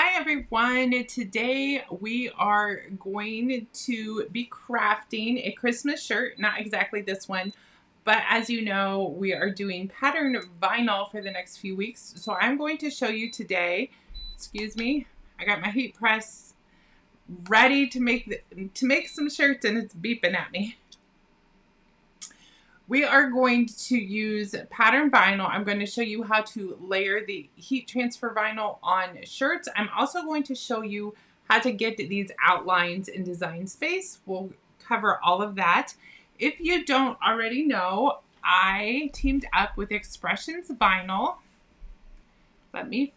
Hi everyone, today we are going to be crafting a Christmas shirt, not exactly this one, but as you know, we are doing pattern vinyl for the next few weeks. So I'm going to show you today, excuse me, I got my heat press ready to make some shirts and it's beeping at me. We are going to use pattern vinyl. I'm going to show you how to layer the heat transfer vinyl on shirts. I'm also going to show you how to get these outlines in Design Space. We'll cover all of that. If you don't already know, I teamed up with Expressions Vinyl. Let me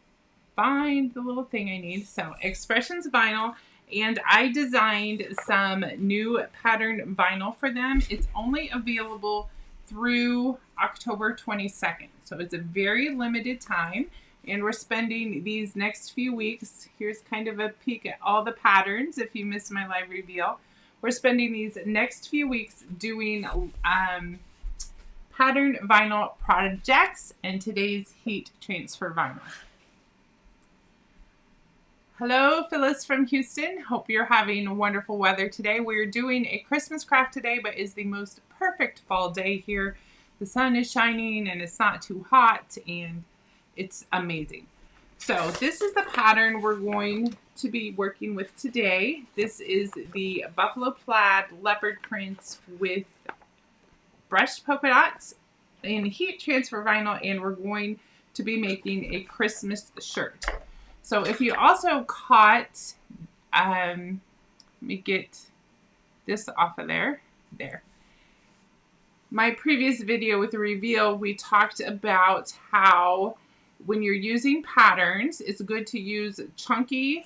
find the little thing I need. So Expressions Vinyl, and I designed some new pattern vinyl for them. It's only available through October 22nd. So it's a very limited time, and we're spending these next few weeks. Here's kind of a peek at all the patterns if you missed my live reveal. We're spending these next few weeks doing pattern vinyl projects and today's heat transfer vinyl. Hello, Phyllis from Houston. Hope you're having wonderful weather today. We're doing a Christmas craft today, but it's the most perfect fall day here. The sun is shining and it's not too hot and it's amazing. So this is the pattern we're going to be working with today. This is the buffalo plaid leopard prints with brushed polka dots and heat transfer vinyl, and we're going to be making a Christmas shirt. So if you also caught, let me get this off of there. My previous video with the reveal, we talked about how when you're using patterns, it's good to use chunky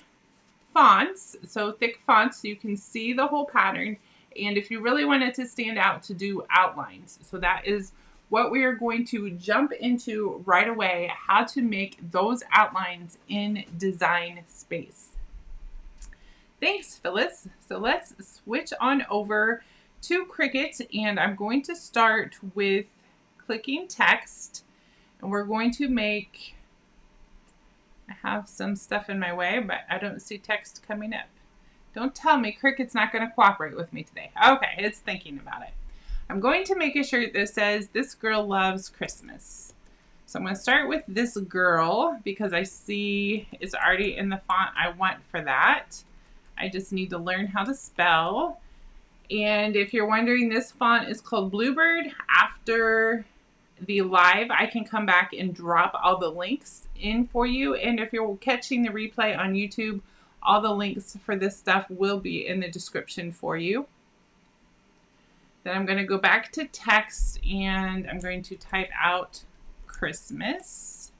fonts, so thick fonts so you can see the whole pattern. And if you really want it to stand out, to do outlines. So that is what we are going to jump into right away, how to make those outlines in Design Space. Thanks, Phyllis. So let's switch on over to Cricut, and I'm going to start with clicking text, and we're going to make, I have some stuff in my way, but I don't see text coming up. Don't tell me Cricut's not going to cooperate with me today. Okay, it's thinking about it. I'm going to make a shirt that says, "This girl loves Christmas." So I'm going to start with this girl because I see it's already in the font I want for that. I just need to learn how to spell. And if you're wondering, this font is called Bluebird. After the live, I can come back and drop all the links in for you. And if you're catching the replay on YouTube, all the links for this stuff will be in the description for you. Then I'm going to go back to text and I'm going to type out Christmas.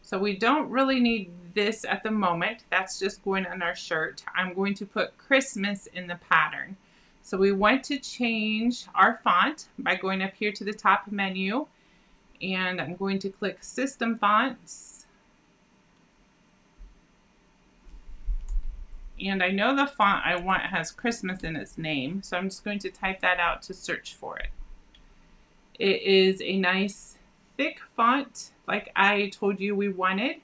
So we don't really need this at the moment. That's just going on our shirt. I'm going to put Christmas in the pattern. So we want to change our font by going up here to the top menu, and I'm going to click System Fonts. And I know the font I want has Christmas in its name, so I'm just going to type that out to search for it. It is a nice thick font like I told you we wanted.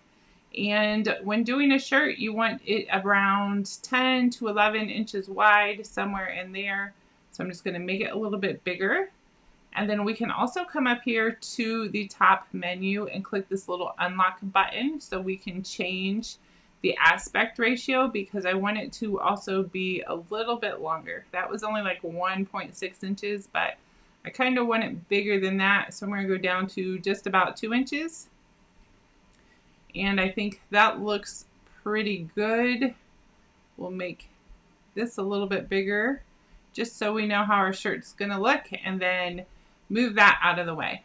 And when doing a shirt, you want it around 10 to 11 inches wide, somewhere in there. So I'm just going to make it a little bit bigger. And then we can also come up here to the top menu and click this little unlock button so we can change the aspect ratio, because I want it to also be a little bit longer. That was only like 1.6 inches, but I kind of want it bigger than that. So I'm going to go down to just about 2 inches. And I think that looks pretty good. We'll make this a little bit bigger just so we know how our shirt's going to look, and then move that out of the way.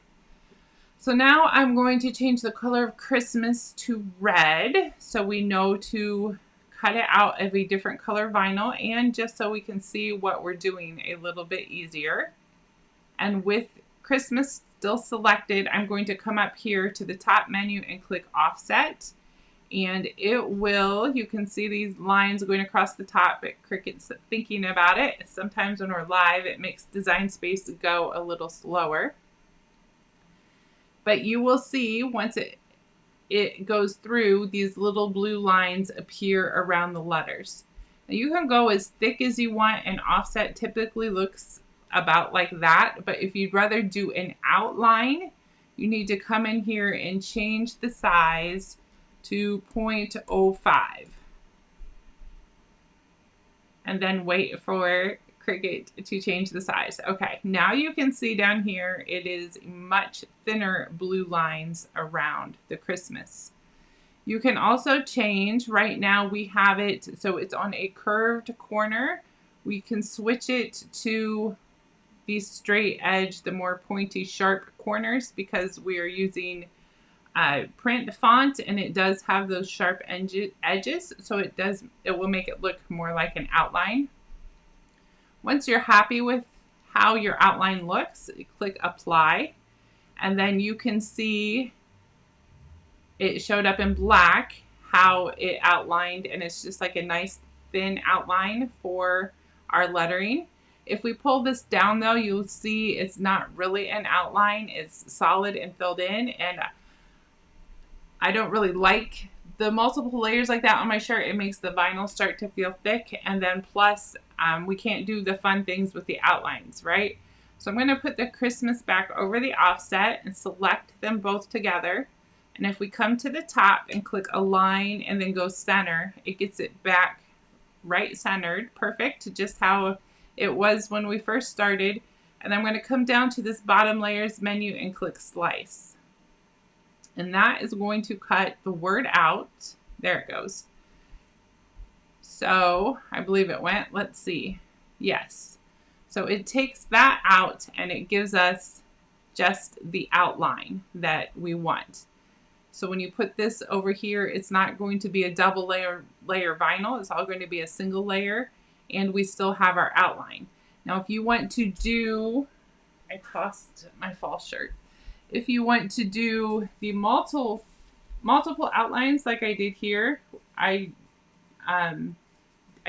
So now I'm going to change the color of Christmas to red so we know to cut it out of a different color vinyl, and just so we can see what we're doing a little bit easier. And with Christmas still selected, I'm going to come up here to the top menu and click Offset. And it will, you can see these lines going across the top, but Cricut's thinking about it. Sometimes when we're live, it makes Design Space go a little slower. But you will see once it it goes through, these little blue lines appear around the letters. Now you can go as thick as you want, and offset typically looks about like that, but if you'd rather do an outline, you need to come in here and change the size to 0.05. And then wait for Cricut to change the size. Okay, now you can see down here, it is much thinner blue lines around the Christmas. You can also change, right now we have it, so it's on a curved corner. We can switch it to the straight edge, the more pointy, sharp corners, because we are using print font, and it does have those sharp edges, so it will make it look more like an outline. Once you're happy with how your outline looks, click apply, and then you can see it showed up in black how it outlined, and it's just like a nice thin outline for our lettering. If we pull this down though, you'll see it's not really an outline, it's solid and filled in, and I don't really like the multiple layers like that on my shirt. It makes the vinyl start to feel thick, and then plus we can't do the fun things with the outlines, right? So I'm going to put the Christmas back over the offset and select them both together. And if we come to the top and click align and then go center, it gets it back right centered, perfect, just how it was when we first started. And I'm going to come down to this bottom layers menu and click slice. And that is going to cut the word out. There it goes. So I believe it went. Let's see. Yes. So it takes that out and it gives us just the outline that we want. So when you put this over here, it's not going to be a double layer vinyl. It's all going to be a single layer, and we still have our outline. Now, if you want to do, I tossed my fall shirt. If you want to do the multiple outlines like I did here, I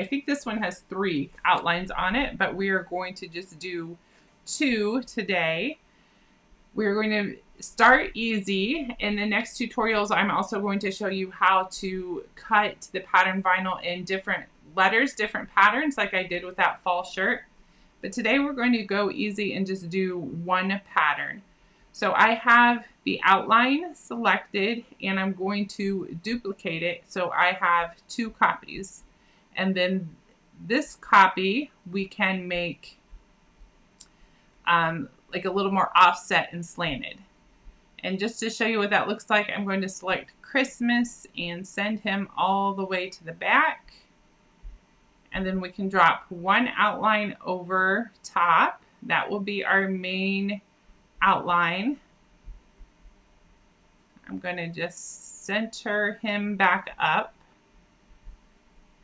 think this one has 3 outlines on it, but we are going to just do 2 today. We're going to start easy. In the next tutorials, I'm also going to show you how to cut the pattern vinyl in different letters, different patterns, like I did with that fall shirt. But today we're going to go easy and just do one pattern. So I have the outline selected, and I'm going to duplicate it. So I have 2 copies. And then this copy we can make like a little more offset and slanted. And just to show you what that looks like, I'm going to select Christmas and send him all the way to the back. And then we can drop one outline over top. That will be our main outline. I'm going to just center him back up.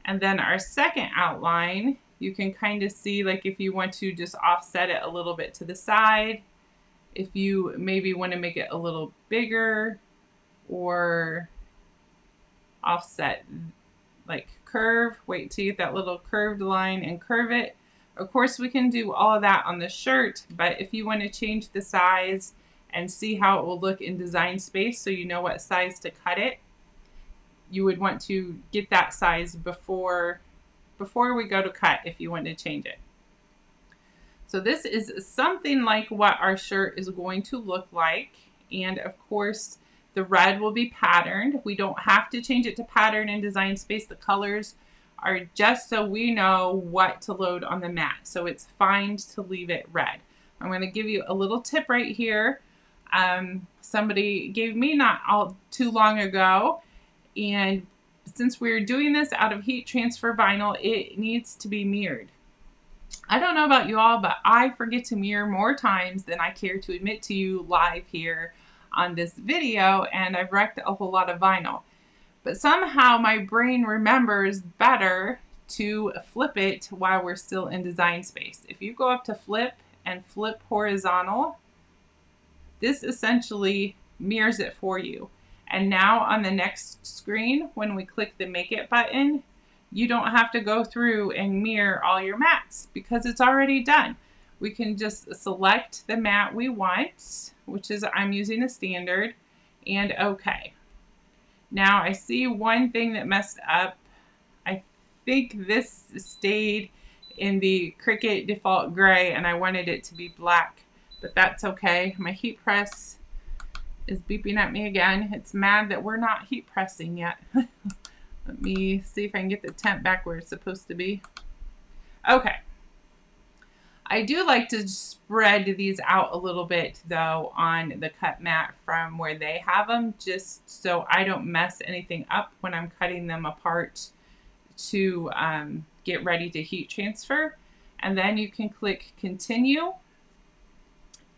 And then our second outline, you can kind of see, like, if you want to just offset it a little bit to the side, if you maybe want to make it a little bigger, or offset, like curve, wait till you get that little curved line and curve it. Of course, we can do all of that on the shirt, but if you want to change the size and see how it will look in Design Space so you know what size to cut it, you would want to get that size before we go to cut if you want to change it. So this is something like what our shirt is going to look like. And of course, the red will be patterned. We don't have to change it to pattern in Design Space. The colors are just so we know what to load on the mat. So it's fine to leave it red. I'm going to give you a little tip right here. Somebody gave me not all too long ago. And since we're doing this out of heat transfer vinyl, it needs to be mirrored. I don't know about you all, but I forget to mirror more times than I care to admit to you live here on this video, and I've wrecked a whole lot of vinyl. But somehow my brain remembers better to flip it while we're still in Design Space. If you go up to flip and flip horizontal, this essentially mirrors it for you. And now on the next screen, when we click the Make It button, you don't have to go through and mirror all your mats because it's already done. We can just select the mat we want, which is, I'm using a standard, and OK. Now I see one thing that messed up. I think this stayed in the Cricut default gray and I wanted it to be black, but that's okay. My heat press is beeping at me again. It's mad that we're not heat pressing yet. Let me see if I can get the temp back where it's supposed to be. Okay. I do like to spread these out a little bit though on the cut mat from where they have them, just so I don't mess anything up when I'm cutting them apart to get ready to heat transfer. And then you can click continue.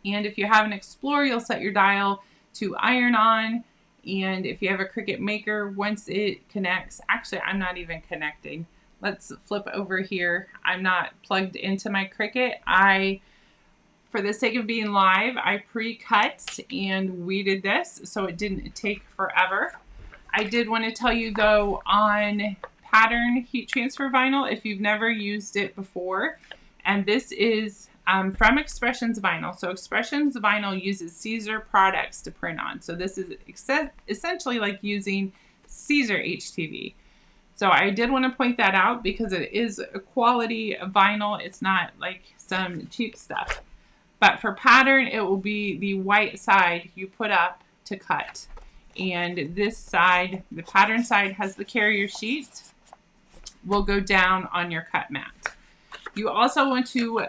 And if you have an Explorer, you'll set your dial to iron on. And if you have a Cricut Maker, once it connects, actually I'm not even connecting. Let's flip over here. I'm not plugged into my Cricut. For the sake of being live, I pre-cut and weeded this so it didn't take forever. I did want to tell you though, on pattern heat transfer vinyl, if you've never used it before, and this is from Expressions Vinyl. So Expressions Vinyl uses Caesar products to print on. So this is essentially like using Caesar HTV. So I did want to point that out because it is a quality vinyl. It's not like some cheap stuff. But for pattern, it will be the white side you put up to cut. And this side, the pattern side, has the carrier sheet, will go down on your cut mat. You also want to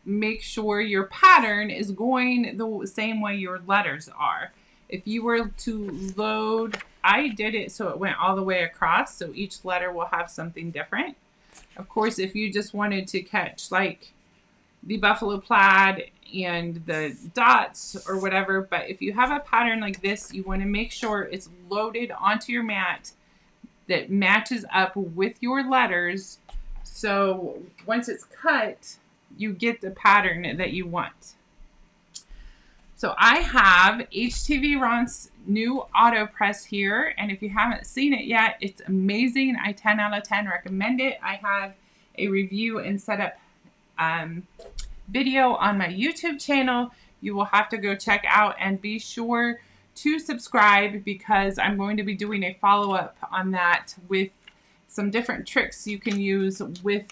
make sure your pattern is going the same way your letters are. If you were to load, I did it so it went all the way across, so each letter will have something different. Of course, if you just wanted to catch like the buffalo plaid and the dots or whatever, but if you have a pattern like this, you want to make sure it's loaded onto your mat that matches up with your letters, so once it's cut, you get the pattern that you want. So I have HTV Ron's new auto press here, and if you haven't seen it yet, it's amazing. I 10 out of 10 recommend it. I have a review and setup video on my YouTube channel. You will have to go check out, and be sure to subscribe because I'm going to be doing a follow-up on that with some different tricks you can use with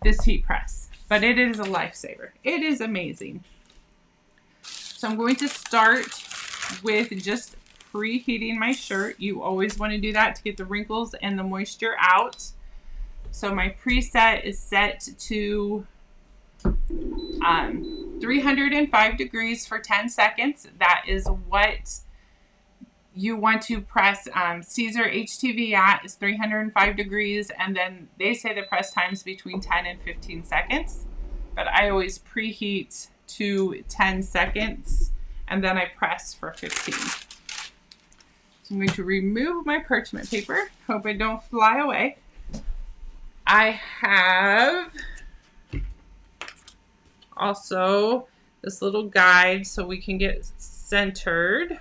this heat press. But it is a lifesaver. It is amazing. So I'm going to start with just preheating my shirt. You always want to do that to get the wrinkles and the moisture out. So my preset is set to 305 degrees for 10 seconds. That is what you want to press Caesar HTV at, is 305 degrees, and then they say the press time's between 10 and 15 seconds, but I always preheat to 10 seconds and then I press for 15. So I'm going to remove my parchment paper. Hope it don't fly away. I have also this little guide so we can get centered,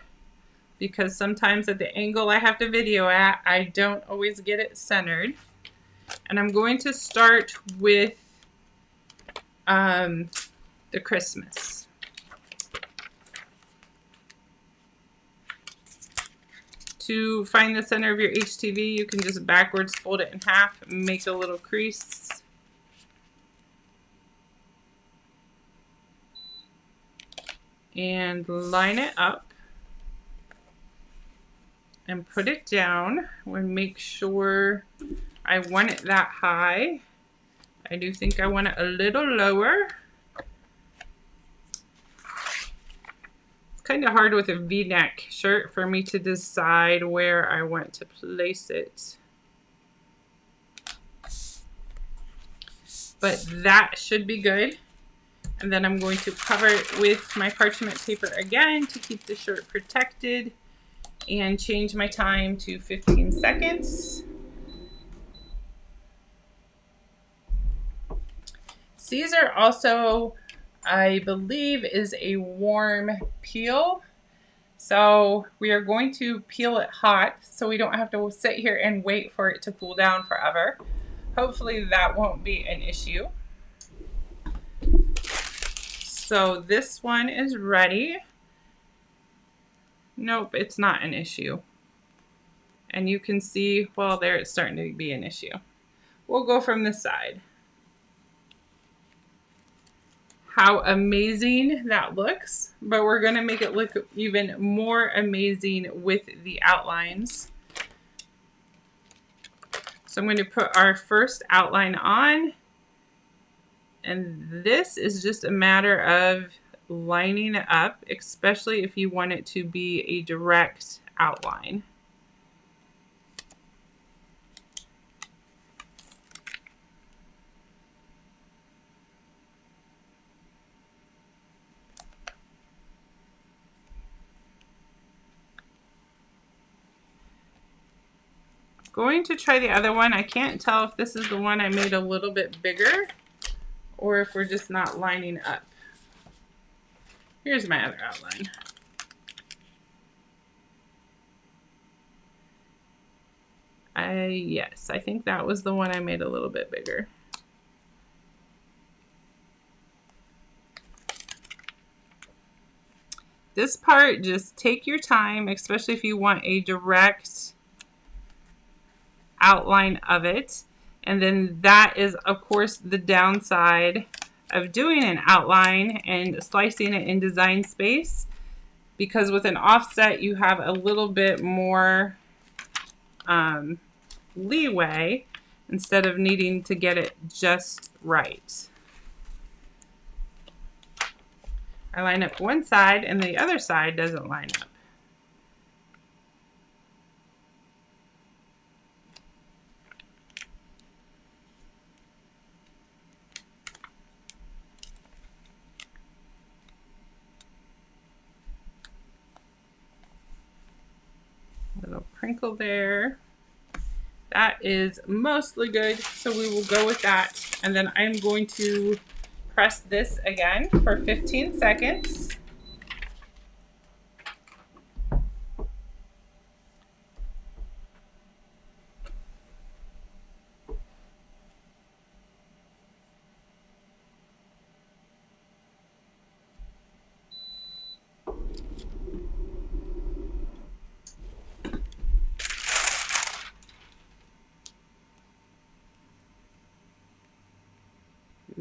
because sometimes at the angle I have to video at, I don't always get it centered. And I'm going to start with the Christmas. To find the center of your HTV, you can just backwards fold it in half and make a little crease. And line it up. And put it down and make sure I want it that high. I do think I want it a little lower. It's kind of hard with a V-neck shirt for me to decide where I want to place it. But that should be good. And then I'm going to cover it with my parchment paper again to keep the shirt protected. And change my time to 15 seconds. Caesar also, I believe, is a warm peel. So we are going to peel it hot so we don't have to sit here and wait for it to cool down forever. Hopefully that won't be an issue. So this one is ready. Nope, it's not an issue. And you can see, well, there it's starting to be an issue. We'll go from this side. How amazing that looks, but we're gonna make it look even more amazing with the outlines. So I'm going to put our first outline on, and this is just a matter of lining it up, especially if you want it to be a direct outline. Going to try the other one. I can't tell if this is the one I made a little bit bigger or if we're just not lining up. Here's my other outline. Yes, I think that was the one I made a little bit bigger. This part, just take your time, especially if you want a direct outline of it. And then that is, of course, the downside of doing an outline and slicing it in Design Space, because with an offset you have a little bit more leeway instead of needing to get it just right. I line up one side and the other side doesn't line up. Little crinkle there. That is mostly good, so we will go with that. And then I'm going to press this again for 15 seconds.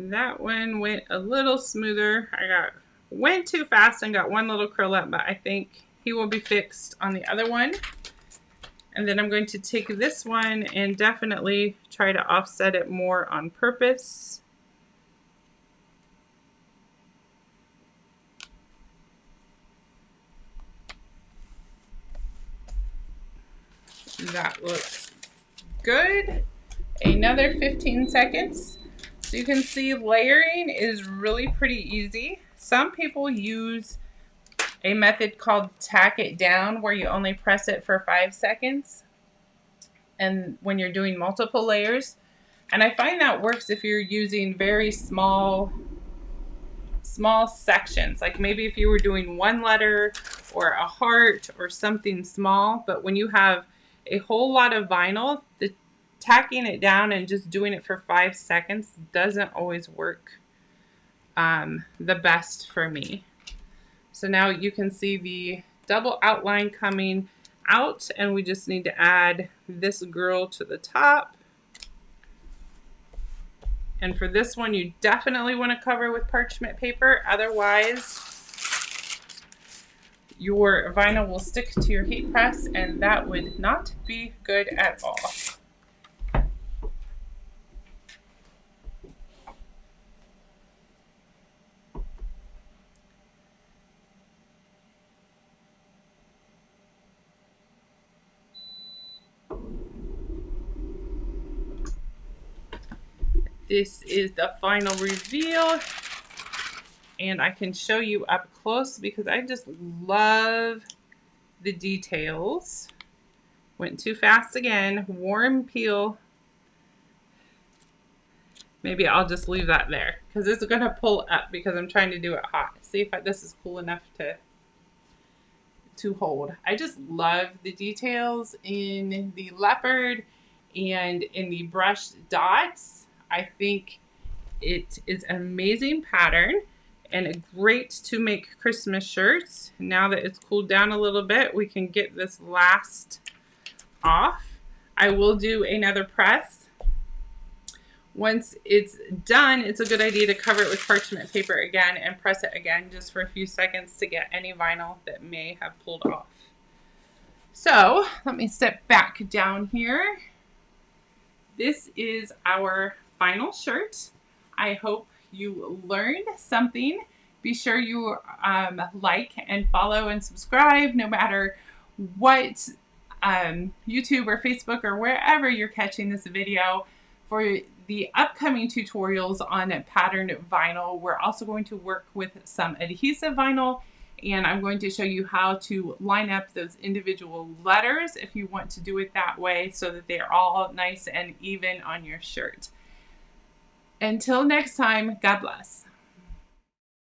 That one went a little smoother. Went too fast and got one little curl up, but I think he will be fixed on the other one. And then I'm going to take this one and definitely try to offset it more on purpose. That looks good. Another 15 seconds. So you can see layering is really pretty easy. Some people use a method called tack it down, where you only press it for 5 seconds and when you're doing multiple layers. And I find that works if you're using very small sections, like maybe if you were doing one letter or a heart or something small. But when you have a whole lot of vinyl, the tacking it down and just doing it for 5 seconds doesn't always work the best for me. So now you can see the double outline coming out, and we just need to add this girl to the top. And for this one, you definitely want to cover with parchment paper, otherwise your vinyl will stick to your heat press, and that would not be good at all. This is the final reveal, and I can show you up close because I just love the details. Went too fast again. Warm peel. Maybe I'll just leave that there because it's going to pull up because I'm trying to do it hot. See if this is cool enough to hold. I just love the details in the leopard and in the brushed dots. I think it is an amazing pattern. and great to make Christmas shirts. Now that it's cooled down a little bit, we can get this last off. I will do another press. Once it's done, it's a good idea to cover it with parchment paper again and press it again just for a few seconds to get any vinyl that may have pulled off. So let me step back down here. This is our final shirt. I hope you learned something. Be sure you like and follow and subscribe no matter what YouTube or Facebook or wherever you're catching this video. For the upcoming tutorials on patterned vinyl, we're also going to work with some adhesive vinyl, and I'm going to show you how to line up those individual letters if you want to do it that way so that they're all nice and even on your shirt. Until next time, God bless.